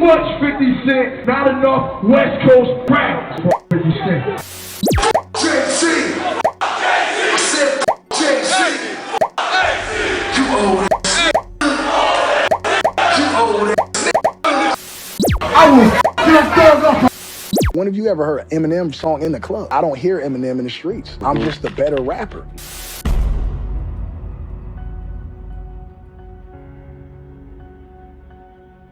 much 50 Cent, not enough West Coast rap. 50 Cent. JC! I said JC! You old ass. You old ass. I was just thug up. When have you ever heard an Eminem song in the club? I don't hear Eminem in the streets. I'm just a better rapper.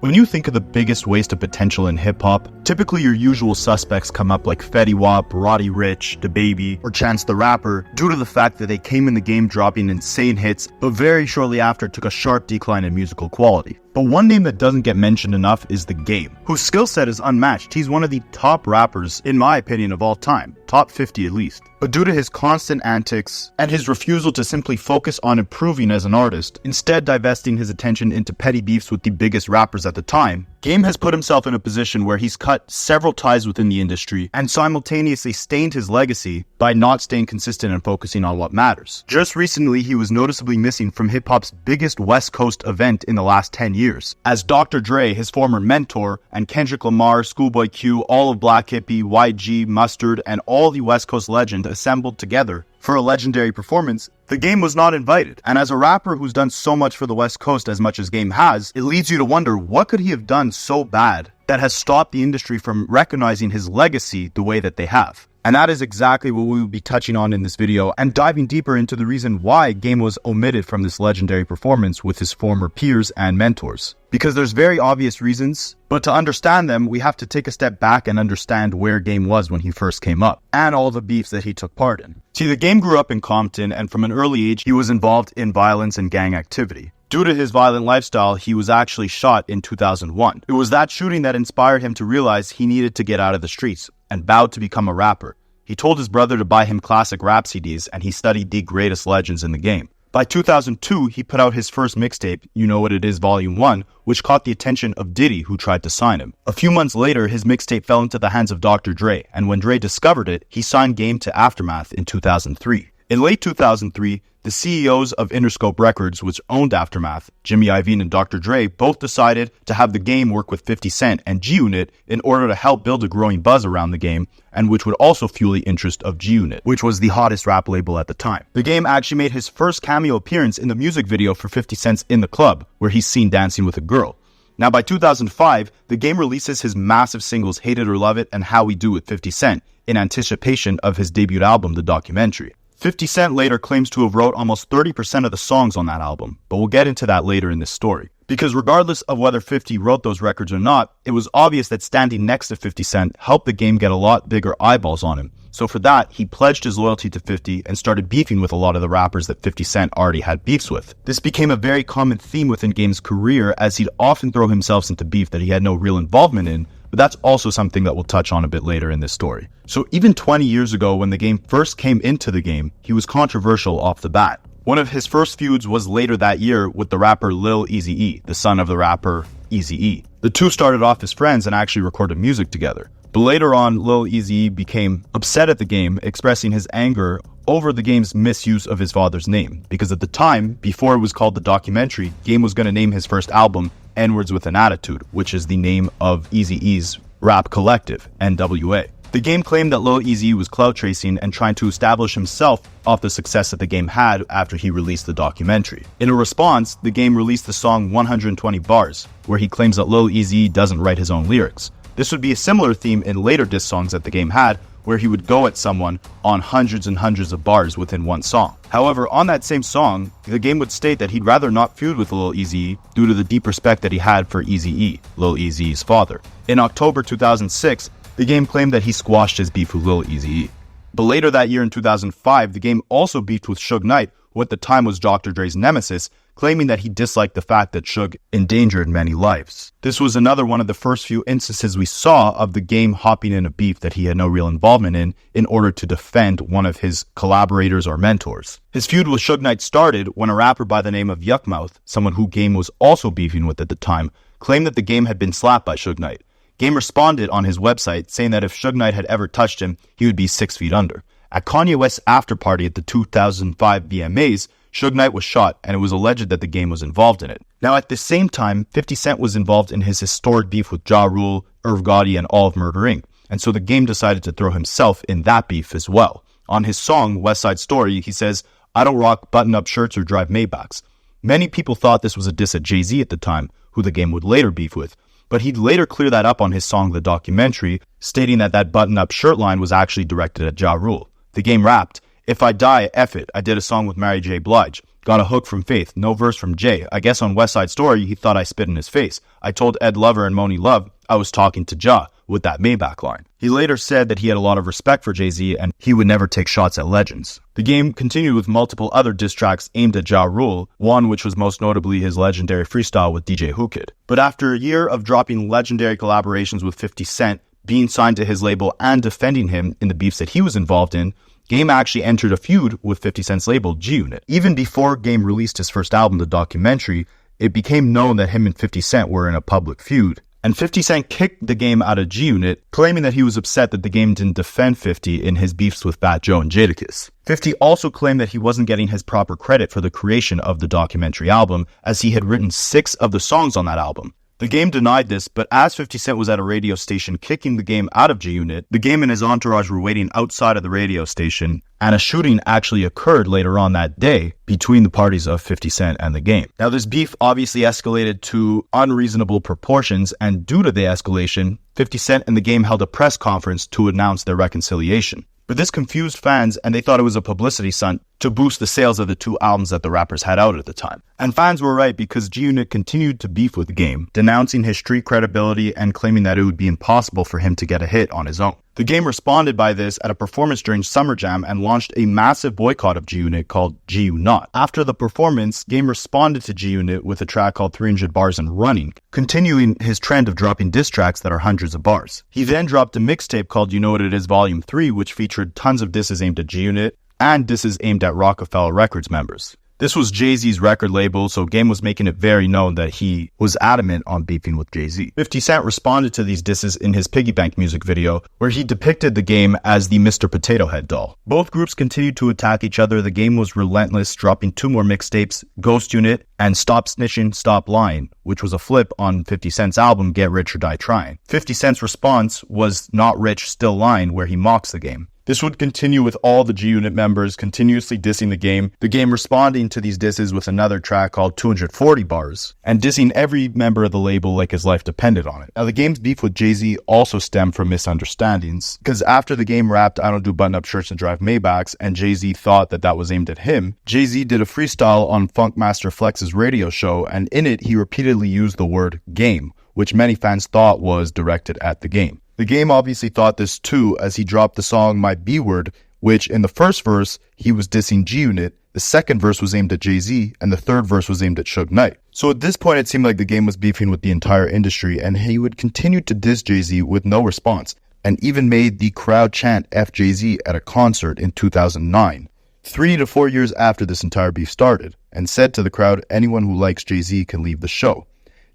When you think of the biggest waste of potential in hip-hop, typically your usual suspects come up like Fetty Wap, Roddy Ricch, DaBaby, or Chance the Rapper, due to the fact that they came in the game dropping insane hits, but very shortly after took a sharp decline in musical quality. But one name that doesn't get mentioned enough is The Game, whose skill set is unmatched. He's one of the top rappers, in my opinion, of all time, top 50 at least. But due to his constant antics and his refusal to simply focus on improving as an artist, instead divesting his attention into petty beefs with the biggest rappers at the time, Game has put himself in a position where he's cut several ties within the industry and simultaneously stained his legacy by not staying consistent and focusing on what matters. Just recently, he was noticeably missing from hip-hop's biggest West Coast event in the last 10 years, as Dr. Dre, his former mentor, and Kendrick Lamar, Schoolboy Q, all of Black Hippie, YG, Mustard, and all the West Coast legend assembled together for a legendary performance. The Game was not invited, and as a rapper who's done so much for the West Coast as much as Game has, it leads you to wonder, what could he have done so bad that has stopped the industry from recognizing his legacy the way that they have? And that is exactly what we will be touching on in this video, and diving deeper into the reason why Game was omitted from this legendary performance with his former peers and mentors. Because there's very obvious reasons, but to understand them, we have to take a step back and understand where Game was when he first came up, and all the beefs that he took part in. See, The Game grew up in Compton, and from an early age, he was involved in violence and gang activity. Due to his violent lifestyle, he was actually shot in 2001. It was that shooting that inspired him to realize he needed to get out of the streets, and vowed to become a rapper. He told his brother to buy him classic rap CDs, and he studied the greatest legends in the game. By 2002, he put out his first mixtape, You Know What It Is Volume 1, which caught the attention of Diddy, who tried to sign him. A few months later, his mixtape fell into the hands of Dr. Dre, and when Dre discovered it, he signed Game to Aftermath in 2003. In late 2003, the CEOs of Interscope Records, which owned Aftermath, Jimmy Iovine and Dr. Dre, both decided to have The Game work with 50 Cent and G-Unit in order to help build a growing buzz around The Game, and which would also fuel the interest of G-Unit, which was the hottest rap label at the time. The Game actually made his first cameo appearance in the music video for 50 Cent's In the Club, where he's seen dancing with a girl. Now by 2005, The Game releases his massive singles Hate It or Love It and How We Do with 50 Cent, in anticipation of his debut album, The Documentary. 50 Cent later claims to have wrote almost 30% of the songs on that album, but we'll get into that later in this story. Because regardless of whether 50 wrote those records or not, it was obvious that standing next to 50 Cent helped The Game get a lot bigger eyeballs on him. So for that, he pledged his loyalty to 50 and started beefing with a lot of the rappers that 50 Cent already had beefs with. This became a very common theme within Game's career, as he'd often throw himself into beef that he had no real involvement in, but that's also something that we'll touch on a bit later in this story. So even 20 years ago, when The Game first came into the game, he was controversial off the bat. One of his first feuds was later that year with the rapper Lil Eazy-E, the son of the rapper Eazy-E. The two started off as friends and actually recorded music together. But later on, Lil Eazy-E became upset at The Game, expressing his anger over The Game's misuse of his father's name. Because at the time, before it was called The Documentary, Game was going to name his first album N-Words with an Attitude, which is the name of Eazy-E's rap collective, NWA. The Game claimed that Lil Eazy was clout chasing and trying to establish himself off the success that The Game had after he released the documentary. In a response, The Game released the song 120 Bars, where he claims that Lil Eazy doesn't write his own lyrics. This would be a similar theme in later diss songs that The Game had, where he would go at someone on hundreds and hundreds of bars within one song. However, on that same song, The Game would state that he'd rather not feud with Lil Eazy due to the deep respect that he had for Eazy-E, Lil Eazy's father. In October 2006, The Game claimed that he squashed his beef with Lil Eazy-E. But later that year in 2005, The Game also beefed with Suge Knight, who at the time was Dr. Dre's nemesis, claiming that he disliked the fact that Suge endangered many lives. This was another one of the first few instances we saw of The Game hopping in a beef that he had no real involvement in order to defend one of his collaborators or mentors. His feud with Suge Knight started when a rapper by the name of Yuckmouth, someone who Game was also beefing with at the time, claimed that The Game had been slapped by Suge Knight. Game responded on his website saying that if Suge Knight had ever touched him, he would be 6 feet under. At Kanye West's after party at the 2005 VMAs, Suge Knight was shot, and it was alleged that the game was involved in it. Now, at the same time, 50 Cent was involved in his historic beef with Ja Rule, Irv Gotti, and all of Murder Inc., and so the game decided to throw himself in that beef as well. On his song, West Side Story, he says, "I don't rock button-up shirts or drive Maybachs." Many people thought this was a diss at Jay-Z at the time, who the game would later beef with, but he'd later clear that up on his song The Documentary, stating that that button-up shirt line was actually directed at Ja Rule. The game rapped, "If I die, F it, I did a song with Mary J. Blige. Got a hook from Faith, no verse from Jay. I guess on West Side Story, he thought I spit in his face. I told Ed Lover and Moni Love I was talking to Ja," with that Maybach line. He later said that he had a lot of respect for Jay-Z and he would never take shots at legends. The game continued with multiple other diss tracks aimed at Ja Rule, one which was most notably his legendary freestyle with DJ Who Kid. But after a year of dropping legendary collaborations with 50 Cent, being signed to his label and defending him in the beefs that he was involved in, Game actually entered a feud with 50 Cent's label, G-Unit. Even before Game released his first album, The Documentary, it became known that him and 50 Cent were in a public feud. And 50 Cent kicked the Game out of G-Unit, claiming that he was upset that the Game didn't defend 50 in his beefs with Fat Joe and Jadakiss. 50 also claimed that he wasn't getting his proper credit for the creation of the Documentary album, as he had written 6 of the songs on that album. The Game denied this, but as 50 Cent was at a radio station kicking the Game out of G-Unit, the Game and his entourage were waiting outside of the radio station, and a shooting actually occurred later on that day between the parties of 50 Cent and the Game. Now, this beef obviously escalated to unreasonable proportions, and due to the escalation, 50 Cent and the Game held a press conference to announce their reconciliation. But this confused fans, and they thought it was a publicity stunt to boost the sales of the 2 albums that the rappers had out at the time. And fans were right, because G-Unit continued to beef with the Game, denouncing his street credibility and claiming that it would be impossible for him to get a hit on his own. The Game responded by this at a performance during Summer Jam and launched a massive boycott of G-Unit called G-U-Not. After the performance, Game responded to G-Unit with a track called 300 Bars and Running, continuing his trend of dropping diss tracks that are hundreds of bars. He then dropped a mixtape called You Know What It Is Volume 3, which featured tons of disses aimed at G-Unit and disses aimed at Rockefeller Records members. This was Jay-Z's record label, so Game was making it very known that he was adamant on beefing with Jay-Z. 50 Cent responded to these disses in his Piggy Bank music video, where he depicted the Game as the Mr. Potato Head doll. Both groups continued to attack each other. The Game was relentless, dropping 2 more mixtapes, Ghost Unit and Stop Snitching, Stop Lying, which was a flip on 50 Cent's album Get Rich or Die Trying. 50 Cent's response was Not Rich, Still Lying, where he mocks the Game. This would continue with all the G-Unit members continuously dissing the Game responding to these disses with another track called 240 Bars, and dissing every member of the label like his life depended on it. Now, the Game's beef with Jay-Z also stemmed from misunderstandings, because after the Game rapped I don't do button-up shirts and drive Maybachs, and Jay-Z thought that that was aimed at him, Jay-Z did a freestyle on Funkmaster Flex's radio show, and in it he repeatedly used the word Game, which many fans thought was directed at the Game. The Game obviously thought this too, as he dropped the song My B-Word, which in the first verse, he was dissing G-Unit, the second verse was aimed at Jay-Z, and the third verse was aimed at Suge Knight. So at this point, it seemed like the Game was beefing with the entire industry, and he would continue to diss Jay-Z with no response, and even made the crowd chant F Jay-Z at a concert in 2009, 3 to 4 years after this entire beef started, and said to the crowd, anyone who likes Jay-Z can leave the show.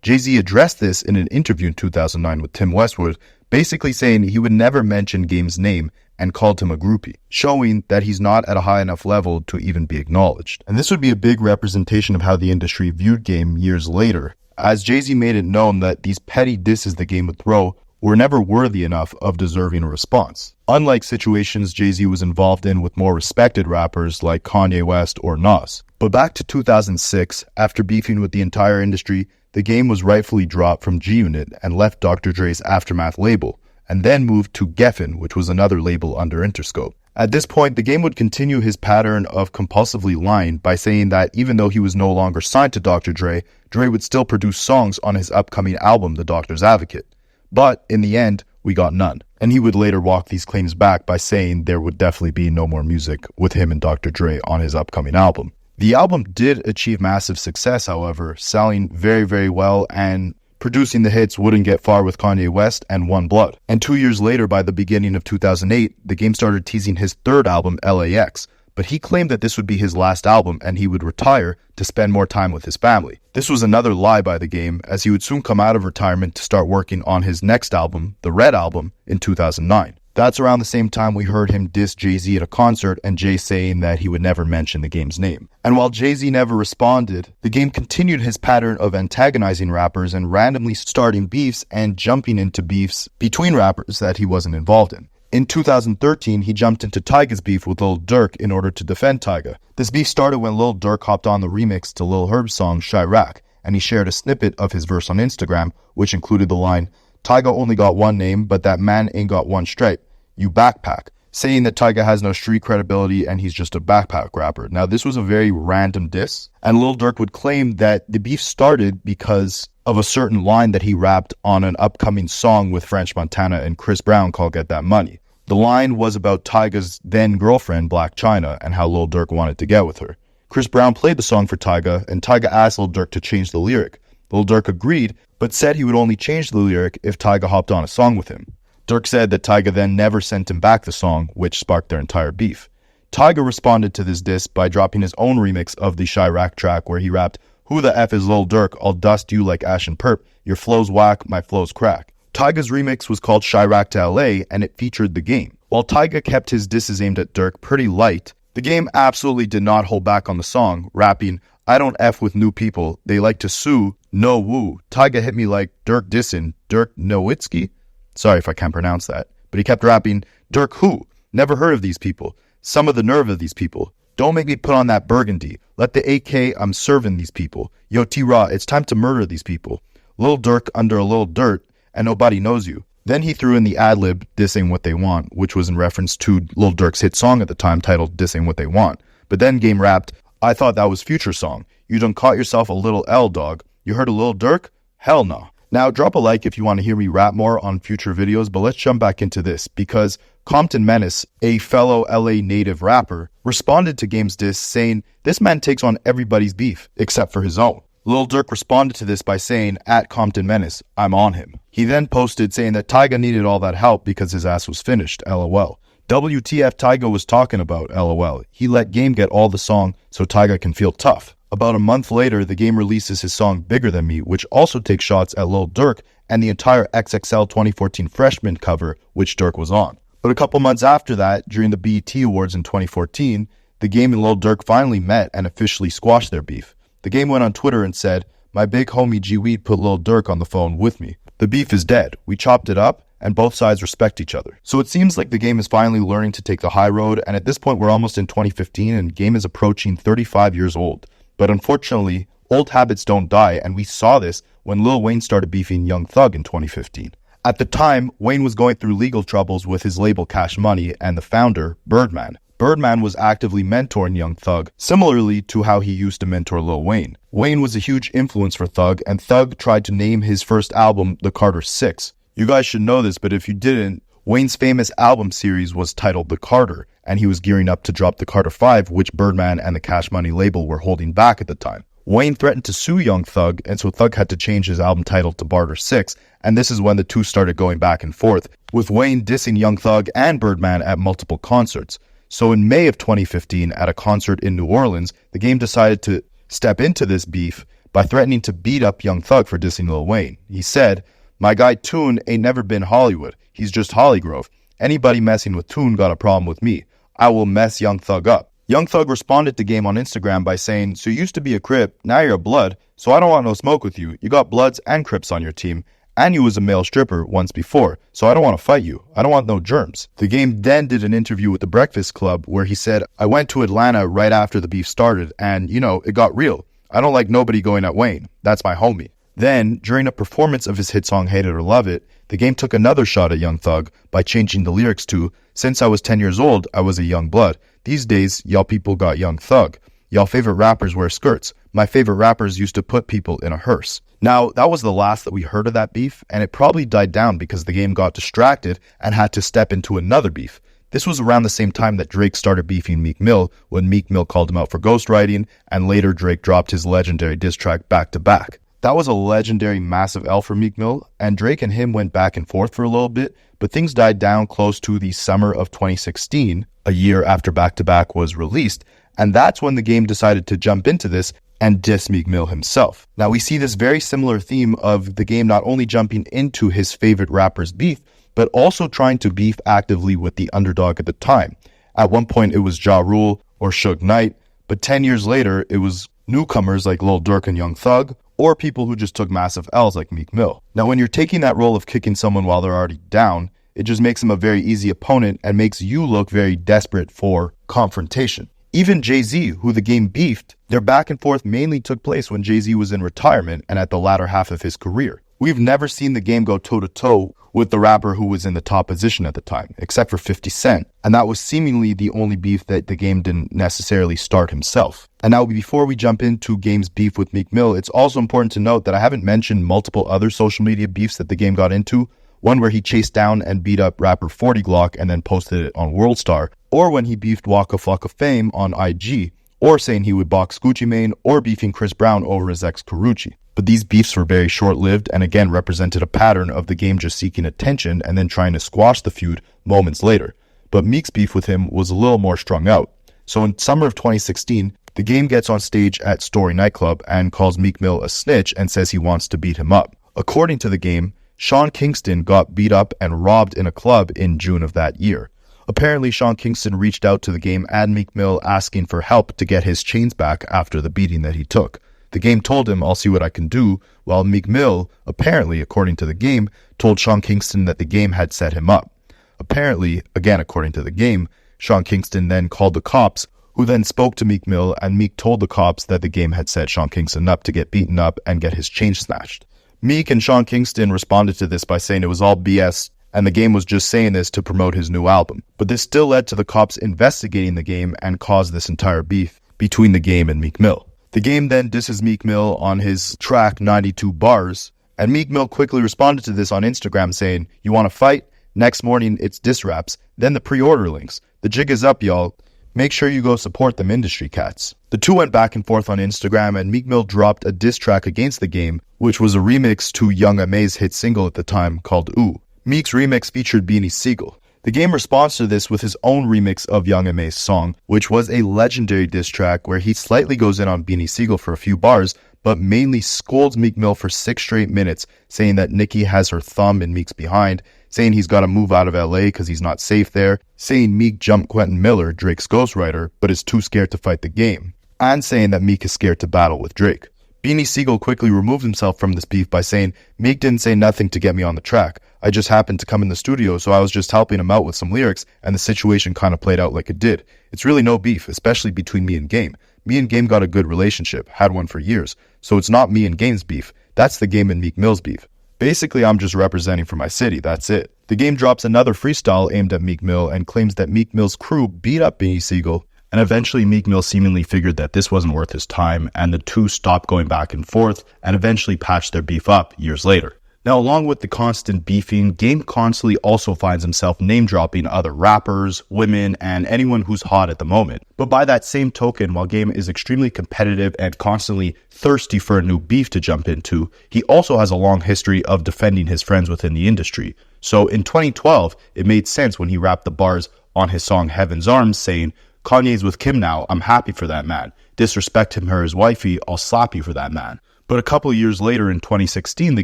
Jay-Z addressed this in an interview in 2009 with Tim Westwood, basically saying he would never mention Game's name and called him a groupie, showing that he's not at a high enough level to even be acknowledged. And this would be a big representation of how the industry viewed Game years later, as Jay-Z made it known that these petty disses the Game would throw were never worthy enough of deserving a response. Unlike situations Jay-Z was involved in with more respected rappers like Kanye West or Nas. But back to 2006, after beefing with the entire industry, the Game was rightfully dropped from G-Unit and left Dr. Dre's Aftermath label, and then moved to Geffen, which was another label under Interscope. At this point, the Game would continue his pattern of compulsively lying by saying that even though he was no longer signed to Dr. Dre, Dre would still produce songs on his upcoming album, The Doctor's Advocate. But in the end, we got none. And he would later walk these claims back by saying there would definitely be no more music with him and Dr. Dre on his upcoming album. The album did achieve massive success, however, selling very, very well, and producing the hits Wouldn't Get Far with Kanye West and One Blood. And 2 years later, by the beginning of 2008, the Game started teasing his third album, LAX, but he claimed that this would be his last album and he would retire to spend more time with his family. This was another lie by the Game, as he would soon come out of retirement to start working on his next album, the Red Album, in 2009. That's around the same time we heard him diss Jay-Z at a concert and Jay saying that he would never mention the game's name. And while Jay-Z never responded, the game continued his pattern of antagonizing rappers and randomly starting beefs and jumping into beefs between rappers that he wasn't involved in. In 2013, he jumped into Tyga's beef with Lil Durk in order to defend Tyga. This beef started when Lil Durk hopped on the remix to Lil Herb's song Chirac, and he shared a snippet of his verse on Instagram, which included the line, "Tyga only got one name, but that man ain't got one stripe. You backpack," saying that Tyga has no street credibility and he's just a backpack rapper. Now, this was a very random diss, and Lil Durk would claim that the beef started because of a certain line that he rapped on an upcoming song with French Montana and Chris Brown called Get That Money. The line was about Tyga's then-girlfriend, Black China, and how Lil Durk wanted to get with her. Chris Brown played the song for Tyga, and Tyga asked Lil Durk to change the lyric. Lil Durk agreed, but said he would only change the lyric if Tyga hopped on a song with him. Durk said that Tyga then never sent him back the song, which sparked their entire beef. Tyga responded to this diss by dropping his own remix of the Chirac track where he rapped, "Who the F is Lil Durk? I'll dust you like ash and perp. Your flow's whack, my flow's crack." Tyga's remix was called Chirac to L.A. and it featured the game. While Tyga kept his disses aimed at Durk pretty light, the game absolutely did not hold back on the song, rapping, "I don't F with new people. They like to sue, no woo. Tyga hit me like Durk dissin', Durk Nowitzki." Sorry if I can't pronounce that. But he kept rapping, "Durk who? Never heard of these people. Some of the nerve of these people. Don't make me put on that burgundy. Let the AK, I'm serving these people. Yo, T-Raw, it's time to murder these people. Lil Durk under a little dirt, and nobody knows you." Then he threw in the ad-lib, "Dissing What They Want," which was in reference to Lil Durk's hit song at the time titled "Dissing What They Want." But then Game rapped, "I thought that was Future song. You done caught yourself a little L, dog. You heard of Lil Durk? Hell no." Now, drop a like if you want to hear me rap more on future videos, but let's jump back into this, because Compton Menace, a fellow LA native rapper, responded to Game's diss saying, "This man takes on everybody's beef, except for his own." Lil Durk responded to this by saying, "At Compton Menace, I'm on him." He then posted saying that Tyga needed all that help because his ass was finished, LOL. WTF Tyga was talking about, LOL. He let Game get all the song so Tyga can feel tough. About a month later, the Game releases his song Bigger Than Me, which also takes shots at Lil Durk and the entire XXL 2014 Freshman cover, which Durk was on. But a couple months after that, during the BET Awards in 2014, the Game and Lil Durk finally met and officially squashed their beef. The Game went on Twitter and said, "My big homie G-Weed put Lil Durk on the phone with me. The beef is dead. We chopped it up, and both sides respect each other." So it seems like the Game is finally learning to take the high road, and at this point we're almost in 2015 and Game is approaching 35 years old. But unfortunately, old habits don't die, and we saw this when Lil Wayne started beefing Young Thug in 2015. At the time, Wayne was going through legal troubles with his label Cash Money and the founder, Birdman. Birdman was actively mentoring Young Thug, similarly to how he used to mentor Lil Wayne. Wayne was a huge influence for Thug, and Thug tried to name his first album The Carter 6. You guys should know this, but if you didn't, Wayne's famous album series was titled The Carter, and he was gearing up to drop The Carter 5, which Birdman and the Cash Money label were holding back at the time. Wayne threatened to sue Young Thug, and so Thug had to change his album title to Barter 6, and this is when the two started going back and forth, with Wayne dissing Young Thug and Birdman at multiple concerts. So in May of 2015, at a concert in New Orleans, the Game decided to step into this beef by threatening to beat up Young Thug for dissing Lil Wayne. He said, "My guy Toon ain't never been Hollywood. He's just Hollygrove. Anybody messing with Toon got a problem with me. I will mess Young Thug up." Young Thug responded to Game on Instagram by saying, "So you used to be a Crip, now you're a Blood, so I don't want no smoke with you. You got Bloods and Crips on your team, and you was a male stripper once before, so I don't want to fight you. I don't want no germs." The Game then did an interview with The Breakfast Club where he said, "I went to Atlanta right after the beef started, and, it got real. I don't like nobody going at Wayne. That's my homie." Then, during a performance of his hit song Hate It or Love It, the Game took another shot at Young Thug by changing the lyrics to, "Since I was 10 years old, I was a young blood. These days, y'all people got Young Thug. Y'all favorite rappers wear skirts. My favorite rappers used to put people in a hearse." Now, that was the last that we heard of that beef, and it probably died down because the Game got distracted and had to step into another beef. This was around the same time that Drake started beefing Meek Mill when Meek Mill called him out for ghostwriting, and later Drake dropped his legendary diss track Back to Back. That was a legendary massive L for Meek Mill, and Drake and him went back and forth for a little bit, but things died down close to the summer of 2016, a year after Back to Back was released, and that's when the Game decided to jump into this and diss Meek Mill himself. Now we see this very similar theme of the Game not only jumping into his favorite rapper's beef, but also trying to beef actively with the underdog at the time. At one point, it was Ja Rule or Suge Knight, but 10 years later, it was newcomers like Lil Durk and Young Thug, or people who just took massive L's like Meek Mill. Now, when you're taking that role of kicking someone while they're already down, it just makes them a very easy opponent and makes you look very desperate for confrontation. Even Jay-Z, who the game beefed, their back and forth mainly took place when Jay-Z was in retirement and at the latter half of his career. We've never seen the game go toe-to-toe with the rapper who was in the top position at the time, except for 50 Cent, and that was seemingly the only beef that the game didn't necessarily start himself. And now, before we jump into Game's beef with Meek Mill, it's also important to note that I haven't mentioned multiple other social media beefs that the game got into, one where he chased down and beat up rapper 40 Glock and then posted it on Worldstar, or when he beefed Waka Flocka Flame on IG, or saying he would box Gucci Mane, or beefing Chris Brown over his ex Karrueche. But these beefs were very short-lived and again represented a pattern of the game just seeking attention and then trying to squash the feud moments later. But Meek's beef with him was a little more strung out. So in summer of 2016, the game gets on stage at Story nightclub and calls Meek Mill a snitch and says he wants to beat him up. According to the game, Sean Kingston got beat up and robbed in a club in June of that year. Apparently, Sean Kingston reached out to the game and Meek Mill asking for help to get his chains back after the beating that he took. The game told him, "I'll see what I can do," while Meek Mill, apparently, according to the game, told Sean Kingston that the game had set him up. Apparently, again according to the game, Sean Kingston then called the cops, who then spoke to Meek Mill, and Meek told the cops that the game had set Sean Kingston up to get beaten up and get his chains snatched. Meek and Sean Kingston responded to this by saying it was all BS, and the game was just saying this to promote his new album. But this still led to the cops investigating the game and caused this entire beef between the game and Meek Mill. The game then disses Meek Mill on his track 92 Bars, and Meek Mill quickly responded to this on Instagram saying, "You want to fight? Next morning it's diss raps, then the pre-order links. The jig is up, y'all. Make sure you go support them industry cats." The two went back and forth on Instagram, and Meek Mill dropped a diss track against the game, which was a remix to Young M.A.'s hit single at the time called Ooh. Meek's remix featured Beanie Siegel. The game responds to this with his own remix of Young M.A.'s song, which was a legendary diss track where he slightly goes in on Beanie Siegel for a few bars, but mainly scolds Meek Mill for 6 straight minutes, saying that Nicki has her thumb in Meek's behind, saying he's got to move out of L.A. because he's not safe there, saying Meek jumped Quentin Miller, Drake's ghostwriter, but is too scared to fight the game, and saying that Meek is scared to battle with Drake. Beanie Siegel quickly removed himself from this beef by saying, "Meek didn't say nothing to get me on the track. I just happened to come in the studio, so I was just helping him out with some lyrics, and the situation kind of played out like it did. It's really no beef, especially between me and Game. Me and Game got a good relationship, had one for years, so it's not me and Game's beef. That's the Game and Meek Mill's beef. Basically, I'm just representing for my city, that's it." The game drops another freestyle aimed at Meek Mill and claims that Meek Mill's crew beat up Beanie Siegel, and eventually Meek Mill seemingly figured that this wasn't worth his time, and the two stopped going back and forth and eventually patched their beef up years later. Now, along with the constant beefing, Game constantly also finds himself name-dropping other rappers, women, and anyone who's hot at the moment. But by that same token, while Game is extremely competitive and constantly thirsty for a new beef to jump into, he also has a long history of defending his friends within the industry. So in 2012, it made sense when he rapped the bars on his song Heaven's Arms saying, "Kanye's with Kim now, I'm happy for that man. Disrespect him or his wifey, I'll slap you for that man." But a couple years later in 2016, the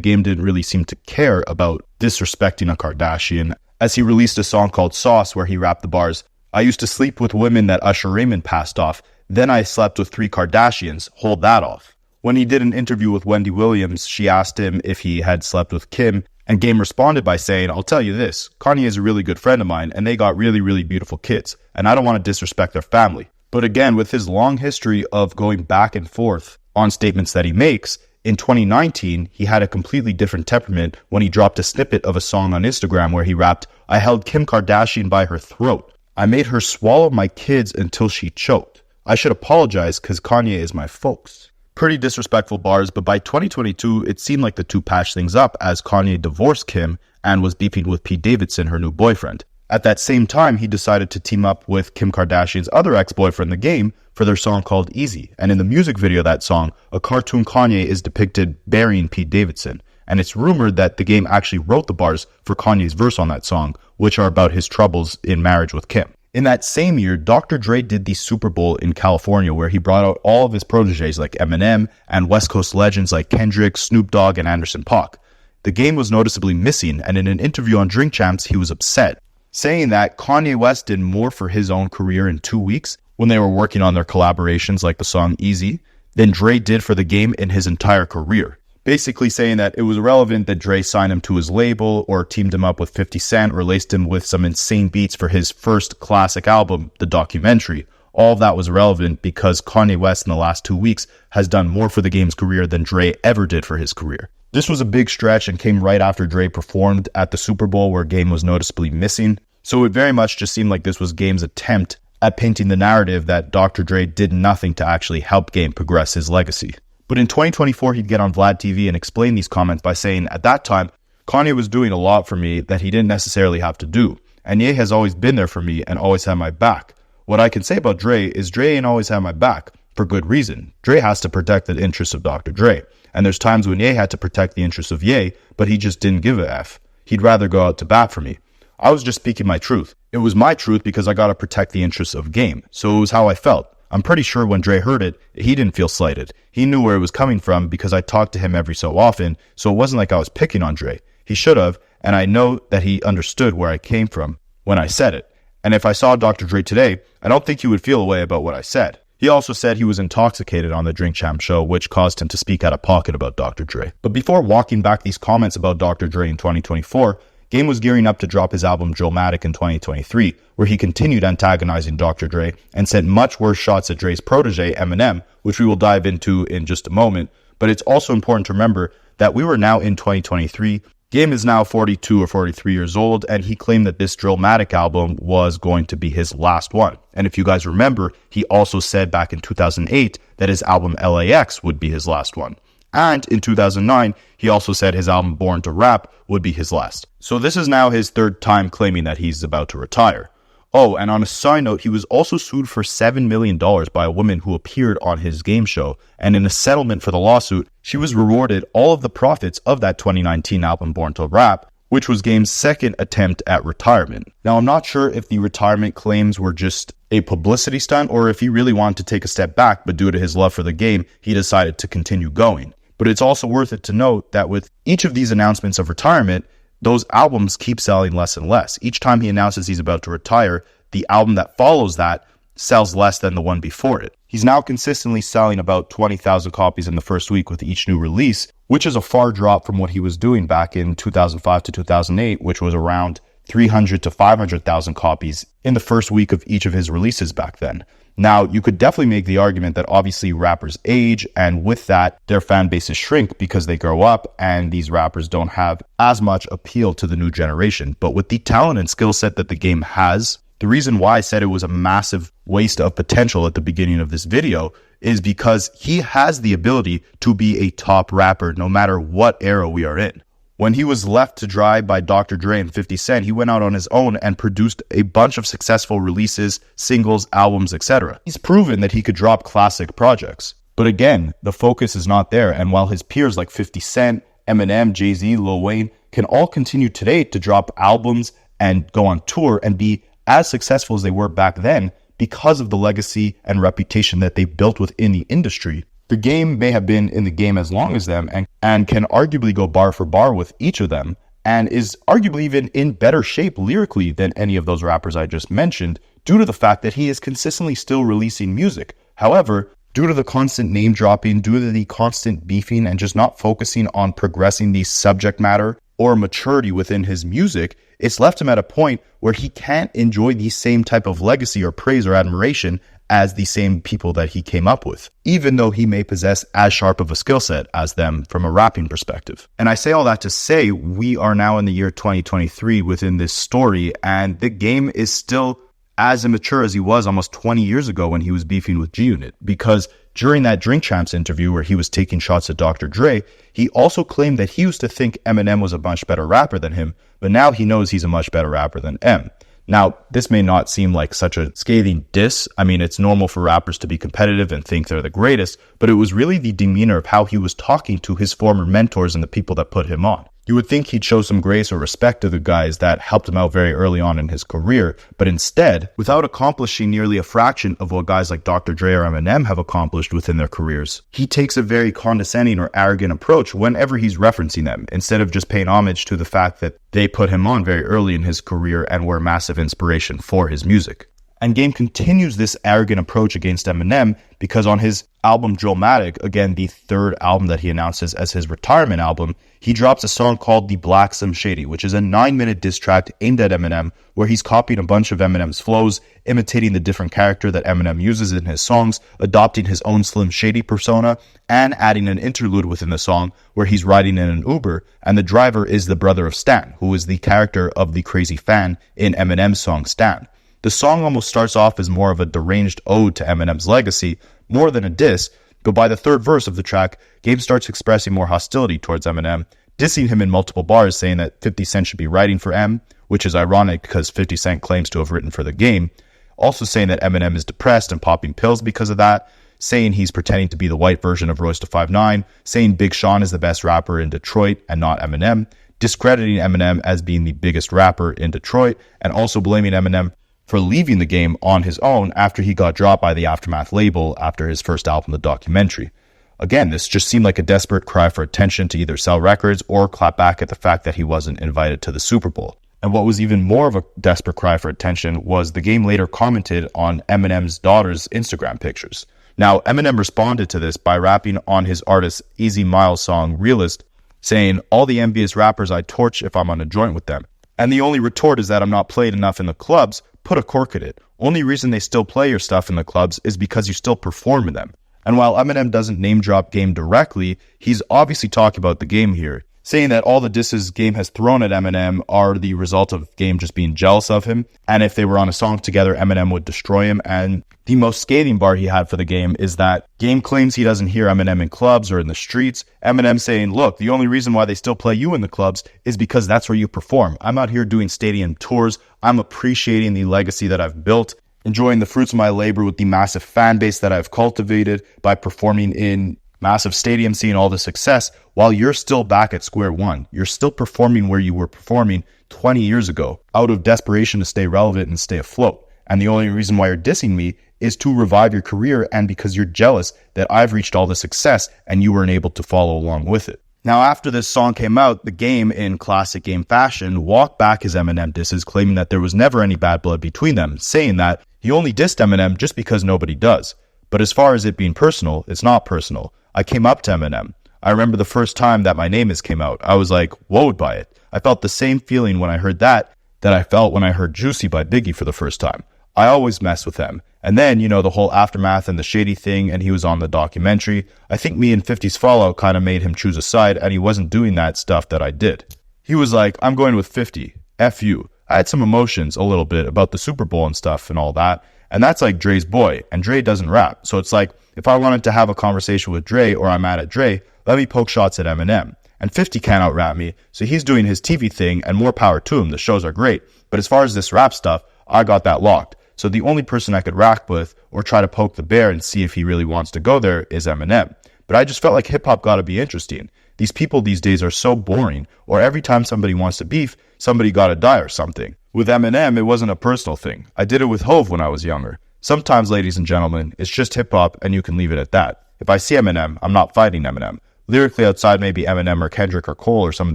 game didn't really seem to care about disrespecting a Kardashian, as he released a song called Sauce where he rapped the bars, "I used to sleep with women that Usher Raymond passed off, then I slept with 3 Kardashians, hold that off." When he did an interview with Wendy Williams, she asked him if he had slept with Kim, and Game responded by saying, "I'll tell you this, Kanye is a really good friend of mine, and they got really, really beautiful kids, and I don't want to disrespect their family." But again, with his long history of going back and forth on statements that he makes, in 2019, he had a completely different temperament when he dropped a snippet of a song on Instagram where he rapped, "I held Kim Kardashian by her throat. I made her swallow my kids until she choked. I should apologize because Kanye is my folks." Pretty disrespectful bars, but by 2022, it seemed like the two patched things up as Kanye divorced Kim and was beefing with Pete Davidson, her new boyfriend. At that same time, he decided to team up with Kim Kardashian's other ex-boyfriend, The Game, for their song called Easy. And in the music video of that song, a cartoon Kanye is depicted burying Pete Davidson. And it's rumored that The Game actually wrote the bars for Kanye's verse on that song, which are about his troubles in marriage with Kim. In that same year, Dr. Dre did the Super Bowl in California where he brought out all of his proteges like Eminem and West Coast legends like Kendrick, Snoop Dogg, and Anderson .Paak. the game was noticeably missing, and in an interview on Drink Champs, he was upset, saying that Kanye West did more for his own career in 2 weeks when they were working on their collaborations like the song Easy than Dre did for the game in his entire career. Basically saying that it was irrelevant that Dre signed him to his label or teamed him up with 50 Cent or laced him with some insane beats for his first classic album, The Documentary. All of that was irrelevant because Kanye West in the last 2 weeks has done more for the game's career than Dre ever did for his career. This was a big stretch and came right after Dre performed at the Super Bowl where Game was noticeably missing. So it very much just seemed like this was Game's attempt at painting the narrative that Dr. Dre did nothing to actually help Game progress his legacy. But in 2024, he'd get on Vlad TV and explain these comments by saying, at that time, Kanye was doing a lot for me that he didn't necessarily have to do. And Ye has always been there for me and always had my back. What I can say about Dre is Dre ain't always had my back, for good reason. Dre has to protect the interests of Dr. Dre. And there's times when Ye had to protect the interests of Ye, but he just didn't give a F. He'd rather go out to bat for me. I was just speaking my truth. It was my truth because I gotta protect the interests of Game. So it was how I felt. I'm pretty sure when Dre heard it, he didn't feel slighted. He knew where it was coming from because I talked to him every so often, so it wasn't like I was picking on Dre. He should have, and I know that he understood where I came from when I said it. And if I saw Dr. Dre today, I don't think he would feel a way about what I said. He also said he was intoxicated on the Drink Champ show, which caused him to speak out of pocket about Dr. Dre. But before walking back these comments about Dr. Dre in 2024, Game was gearing up to drop his album Drillmatic in 2023, where he continued antagonizing Dr. Dre and sent much worse shots at Dre's protege, Eminem, which we will dive into in just a moment. But it's also important to remember that we were now in 2023. Game is now 42 or 43 years old, and he claimed that this Drillmatic album was going to be his last one. And if you guys remember, he also said back in 2008 that his album LAX would be his last one. And in 2009, he also said his album Born to Rap would be his last. So this is now his third time claiming that he's about to retire. Oh, and on a side note, he was also sued for $7 million by a woman who appeared on his game show. And in a settlement for the lawsuit, she was rewarded all of the profits of that 2019 album Born to Rap, which was Game's second attempt at retirement. Now, I'm not sure if the retirement claims were just a publicity stunt or if he really wanted to take a step back, but due to his love for the game, he decided to continue going. But it's also worth it to note that with each of these announcements of retirement, those albums keep selling less and less. Each time he announces he's about to retire, the album that follows that sells less than the one before it. He's now consistently selling about 20,000 copies in the first week with each new release, which is a far drop from what he was doing back in 2005 to 2008, which was around 300 to 500,000 copies in the first week of each of his releases back then. Now, you could definitely make the argument that obviously rappers age, and with that, their fan bases shrink because they grow up, and these rappers don't have as much appeal to the new generation. But with the talent and skill set that the game has, the reason why I said it was a massive waste of potential at the beginning of this video is because he has the ability to be a top rapper no matter what era we are in. When he was left to dry by Dr. Dre and 50 Cent, he went out on his own and produced a bunch of successful releases, singles, albums, etc. He's proven that he could drop classic projects. But again, the focus is not there, and while his peers like 50 Cent, Eminem, Jay-Z, Lil Wayne can all continue today to drop albums and go on tour and be as successful as they were back then because of the legacy and reputation that they built within the industry, the game may have been in the game as long as them and can arguably go bar for bar with each of them and is arguably even in better shape lyrically than any of those rappers I just mentioned due to the fact that he is consistently still releasing music. However, due to the constant name dropping, due to the constant beefing and just not focusing on progressing the subject matter or maturity within his music, it's left him at a point where he can't enjoy the same type of legacy or praise or admiration as the same people that he came up with, even though he may possess as sharp of a skill set as them from a rapping perspective. And I say all that to say we are now in the year 2023 within this story, and the game is still as immature as he was almost 20 years ago when he was beefing with G-Unit, because during that Drink Champs interview where he was taking shots at Dr. Dre, he also claimed that he used to think Eminem was a much better rapper than him, but now he knows he's a much better rapper than M. Now, this may not seem like such a scathing diss. I mean, it's normal for rappers to be competitive and think they're the greatest, but it was really the demeanor of how he was talking to his former mentors and the people that put him on. You would think he'd show some grace or respect to the guys that helped him out very early on in his career, but instead, without accomplishing nearly a fraction of what guys like Dr. Dre or Eminem have accomplished within their careers, he takes a very condescending or arrogant approach whenever he's referencing them, instead of just paying homage to the fact that they put him on very early in his career and were massive inspiration for his music. And Game continues this arrogant approach against Eminem because on his album Drillmatic, again the third album that he announces as his retirement album, he drops a song called The Black Slim Shady, which is a 9-minute diss track aimed at Eminem, where he's copying a bunch of Eminem's flows, imitating the different character that Eminem uses in his songs, adopting his own Slim Shady persona, and adding an interlude within the song where he's riding in an Uber, and the driver is the brother of Stan, who is the character of the crazy fan in Eminem's song Stan. The song almost starts off as more of a deranged ode to Eminem's legacy, more than a diss, but by the third verse of the track, Game starts expressing more hostility towards Eminem, dissing him in multiple bars, saying that 50 Cent should be writing for M, which is ironic because 50 Cent claims to have written for the Game, also saying that Eminem is depressed and popping pills because of that, saying he's pretending to be the white version of Royce da 5'9", saying Big Sean is the best rapper in Detroit and not Eminem, discrediting Eminem as being the biggest rapper in Detroit, and also blaming Eminem for leaving the Game on his own after he got dropped by the Aftermath label after his first album, The Documentary. Again, this just seemed like a desperate cry for attention to either sell records or clap back at the fact that he wasn't invited to the Super Bowl. And what was even more of a desperate cry for attention was the Game later commented on Eminem's daughter's Instagram pictures. Now, Eminem responded to this by rapping on his artist Easy Miles song Realist, saying, "All the envious rappers I torch if I'm on a joint with them. And the only retort is that I'm not played enough in the clubs. Put a cork in it. Only reason they still play your stuff in the clubs is because you still perform in them." And while Eminem doesn't name drop Game directly, he's obviously talking about the Game here, saying that all the disses Game has thrown at Eminem are the result of Game just being jealous of him, and if they were on a song together, Eminem would destroy him. And the most scathing bar he had for the Game is that Game claims he doesn't hear Eminem in clubs or in the streets. Eminem saying, "Look, the only reason why they still play you in the clubs is because that's where you perform. I'm out here doing stadium tours. I'm appreciating the legacy that I've built, enjoying the fruits of my labor with the massive fan base that I've cultivated by performing in massive stadiums, seeing all the success, while you're still back at square one. You're still performing where you were performing 20 years ago, out of desperation to stay relevant and stay afloat. And the only reason why you're dissing me is to revive your career and because you're jealous that I've reached all the success and you weren't able to follow along with it." Now, after this song came out, the Game, in classic Game fashion, walked back his Eminem disses, claiming that there was never any bad blood between them, saying that he only dissed Eminem just because nobody does. But as far as it being personal, it's not personal. I came up to Eminem. I remember the first time that My Name Is came out. I was like, whoa by it. I felt the same feeling when I heard that I felt when I heard Juicy by Biggie for the first time. I always mess with them. And then, the whole Aftermath and the Shady thing, and he was on the documentary. I think me and 50's fallout kind of made him choose a side, and he wasn't doing that stuff that I did. He was like, "I'm going with 50. F you." I had some emotions a little bit about the Super Bowl and stuff and all that. And that's like Dre's boy, and Dre doesn't rap. So it's like, if I wanted to have a conversation with Dre or I'm mad at Dre, let me poke shots at Eminem. And 50 can't out-rap me, so he's doing his TV thing, and more power to him. The shows are great. But as far as this rap stuff, I got that locked. So the only person I could rap with or try to poke the bear and see if he really wants to go there is Eminem. But I just felt like hip-hop got to be interesting. These people these days are so boring, or every time somebody wants to beef, somebody got to die or something. With Eminem, it wasn't a personal thing. I did it with Hove when I was younger. Sometimes, ladies and gentlemen, it's just hip-hop and you can leave it at that. If I see Eminem, I'm not fighting Eminem. Lyrically outside maybe Eminem or Kendrick or Cole or some of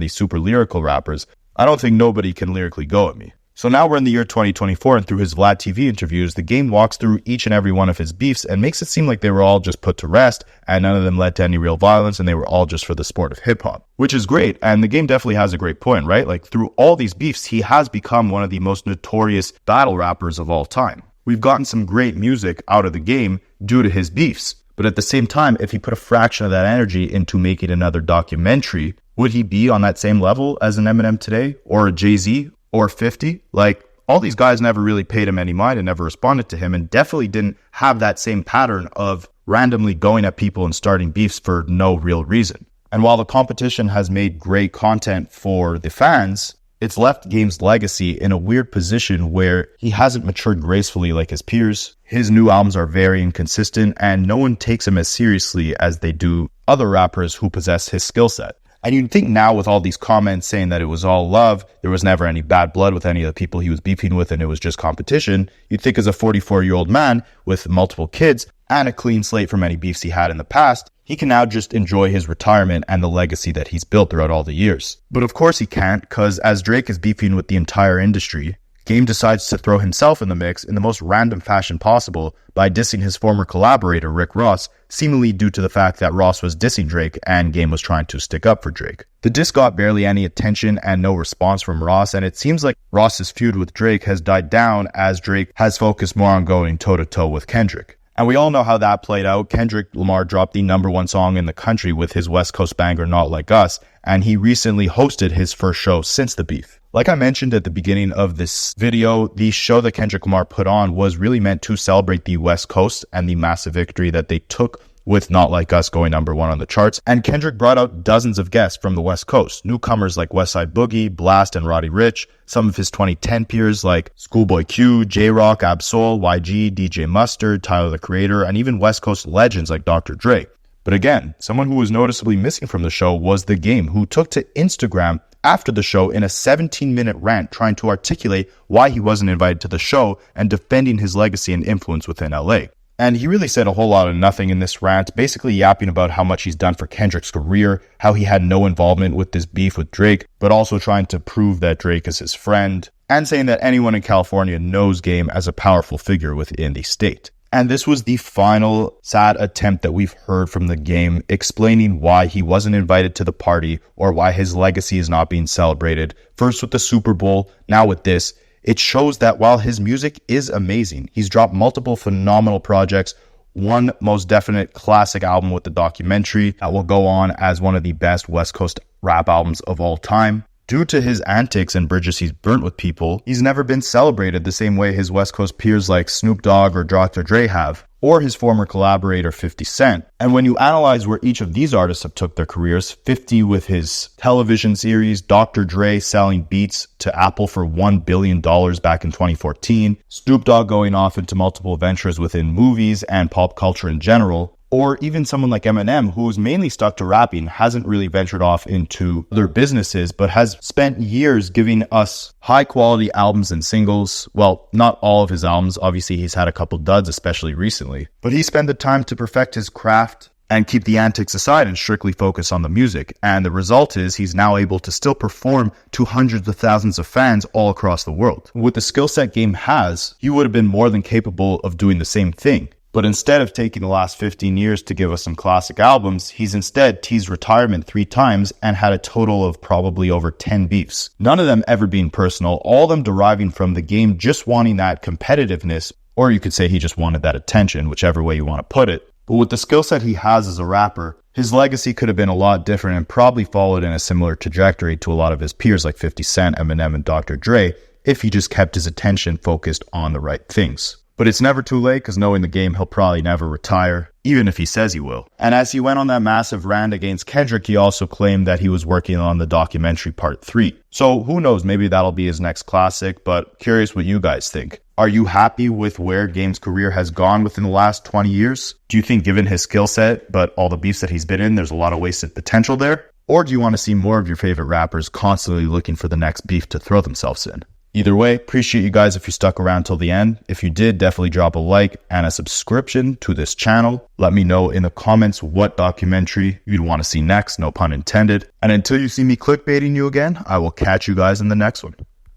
these super lyrical rappers, I don't think nobody can lyrically go at me. So now we're in the year 2024, and through his Vlad TV interviews, the Game walks through each and every one of his beefs and makes it seem like they were all just put to rest and none of them led to any real violence and they were all just for the sport of hip-hop, which is great. And the Game definitely has a great point, right? Like, through all these beefs, he has become one of the most notorious battle rappers of all time. We've gotten some great music out of the Game due to his beefs. But at the same time, if he put a fraction of that energy into making another documentary, would he be on that same level as an Eminem today, or a Jay-Z, or 50? Like, all these guys never really paid him any mind and never responded to him, and definitely didn't have that same pattern of randomly going at people and starting beefs for no real reason. And while the competition has made great content for the fans, it's left Game's legacy in a weird position where he hasn't matured gracefully like his peers. His new albums are very inconsistent, and no one takes him as seriously as they do other rappers who possess his skill set. And you'd think now with all these comments saying that it was all love, there was never any bad blood with any of the people he was beefing with and it was just competition, you'd think as a 44-year-old man with multiple kids and a clean slate from any beefs he had in the past, he can now just enjoy his retirement and the legacy that he's built throughout all the years. But of course he can't, because as Drake is beefing with the entire industry, Game decides to throw himself in the mix in the most random fashion possible by dissing his former collaborator Rick Ross, seemingly due to the fact that Ross was dissing Drake and Game was trying to stick up for Drake. The diss got barely any attention and no response from Ross, and it seems like Ross's feud with Drake has died down as Drake has focused more on going toe-to-toe with Kendrick. And we all know how that played out. Kendrick Lamar dropped the #1 song in the country with his West Coast banger Not Like Us, and he recently hosted his first show since the beef. Like I mentioned at the beginning of this video, the show that Kendrick Lamar put on was really meant to celebrate the West Coast and the massive victory that they took with Not Like Us going #1 on the charts. And Kendrick brought out dozens of guests from the West Coast, newcomers like Westside Boogie, Blast, and Roddy Ricch, some of his 2010 peers like Schoolboy Q, J-Rock, Ab-Soul, YG, DJ Mustard, Tyler the Creator, and even West Coast legends like Dr. Dre. But again, someone who was noticeably missing from the show was The Game, who took to Instagram after the show in a 17-minute rant trying to articulate why he wasn't invited to the show and defending his legacy and influence within LA. And he really said a whole lot of nothing in this rant, basically yapping about how much he's done for Kendrick's career, how he had no involvement with this beef with Drake, but also trying to prove that Drake is his friend, and saying that anyone in California knows Game as a powerful figure within the state. And this was the final sad attempt that we've heard from The Game explaining why he wasn't invited to the party or why his legacy is not being celebrated. First with the Super Bowl, now with this. It shows that while his music is amazing, he's dropped multiple phenomenal projects, one most definite classic album with the documentary that will go on as one of the best West Coast rap albums of all time. Due to his antics and bridges he's burnt with people, he's never been celebrated the same way his West Coast peers like Snoop Dogg or Dr. Dre have, or his former collaborator 50 Cent. And when you analyze where each of these artists have took their careers, 50 with his television series, Dr. Dre selling beats to Apple for $1 billion back in 2014, Snoop Dogg going off into multiple ventures within movies and pop culture in general, or even someone like Eminem, who is mainly stuck to rapping, hasn't really ventured off into other businesses, but has spent years giving us high-quality albums and singles. Well, not all of his albums. Obviously, he's had a couple duds, especially recently. But he spent the time to perfect his craft and keep the antics aside and strictly focus on the music. And the result is he's now able to still perform to hundreds of thousands of fans all across the world. With the skill set Game has, he would have been more than capable of doing the same thing. But instead of taking the last 15 years to give us some classic albums, he's instead teased retirement 3 times and had a total of probably over 10 beefs. None of them ever being personal, all of them deriving from The Game just wanting that competitiveness, or you could say he just wanted that attention, whichever way you want to put it. But with the skill set he has as a rapper, his legacy could have been a lot different and probably followed in a similar trajectory to a lot of his peers like 50 Cent, Eminem, and Dr. Dre if he just kept his attention focused on the right things. But it's never too late, because knowing The Game, he'll probably never retire, even if he says he will. And as he went on that massive rant against Kendrick, he also claimed that he was working on the documentary Part 3. So who knows, maybe that'll be his next classic, but curious what you guys think. Are you happy with where Game's career has gone within the last 20 years? Do you think given his skill set, but all the beefs that he's been in, there's a lot of wasted potential there? Or do you want to see more of your favorite rappers constantly looking for the next beef to throw themselves in? Either way, appreciate you guys if you stuck around till the end. If you did, definitely drop a like and a subscription to this channel. Let me know in the comments what documentary you'd want to see next, no pun intended. And until you see me clickbaiting you again, I will catch you guys in the next one.